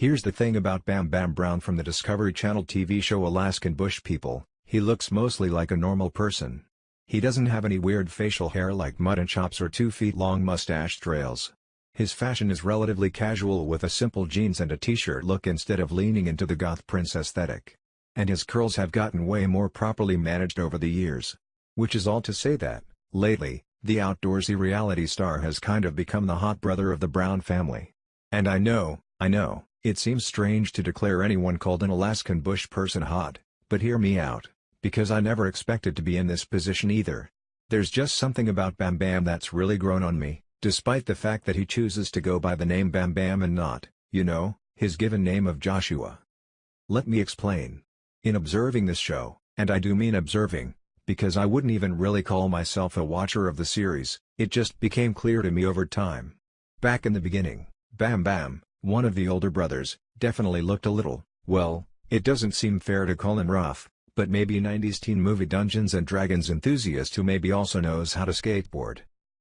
Here's the thing about Bam Bam Brown from the Discovery Channel TV show Alaskan Bush People, he looks mostly like a normal person. He doesn't have any weird facial hair like mutton chops or 2-feet-long mustache trails. His fashion is relatively casual with a simple jeans and a t-shirt look instead of leaning into the goth prince aesthetic. And his curls have gotten way more properly managed over the years. Which is all to say that, lately, the outdoorsy reality star has kind of become the hot brother of the Brown family. And I know, it seems strange to declare anyone called an Alaskan bush person hot, but hear me out, because I never expected to be in this position either. There's just something about Bam Bam that's really grown on me, despite the fact that he chooses to go by the name Bam Bam and not, his given name of Joshua. Let me explain. In observing this show, and I do mean observing, because I wouldn't even really call myself a watcher of the series, it just became clear to me over time. Back in the beginning, Bam Bam, one of the older brothers, definitely looked a little, well, it doesn't seem fair to call him rough, but maybe 90s teen movie Dungeons & Dragons enthusiast who maybe also knows how to skateboard.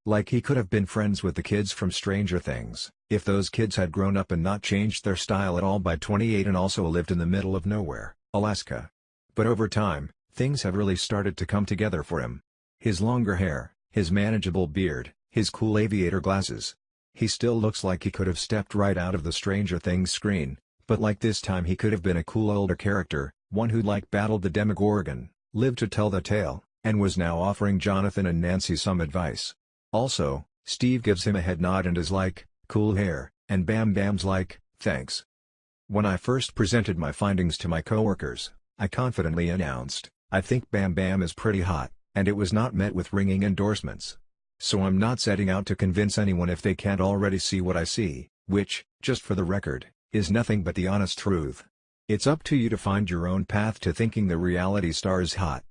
Like he could have been friends with the kids from Stranger Things, if those kids had grown up and not changed their style at all by 28 and also lived in the middle of nowhere, Alaska. But over time, things have really started to come together for him. His longer hair, his manageable beard, his cool aviator glasses. He still looks like he could have stepped right out of the Stranger Things screen, but like this time he could have been a cool older character, one who'd battled the Demogorgon, lived to tell the tale, and was now offering Jonathan and Nancy some advice. Also, Steve gives him a head nod and is like, cool hair, and Bam Bam's like, thanks. When I first presented my findings to my coworkers, I confidently announced, I think Bam Bam is pretty hot, and it was not met with ringing endorsements. So I'm not setting out to convince anyone if they can't already see what I see, which, just for the record, is nothing but the honest truth. It's up to you to find your own path to thinking the reality star is hot.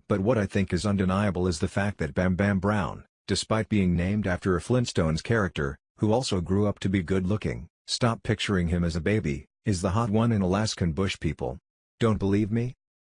But what I think is undeniable is the fact that Bam Bam Brown, despite being named after a Flintstones character, who also grew up to be good-looking, stop picturing him as a baby, is the hot one in Alaskan Bush People. Don't believe me?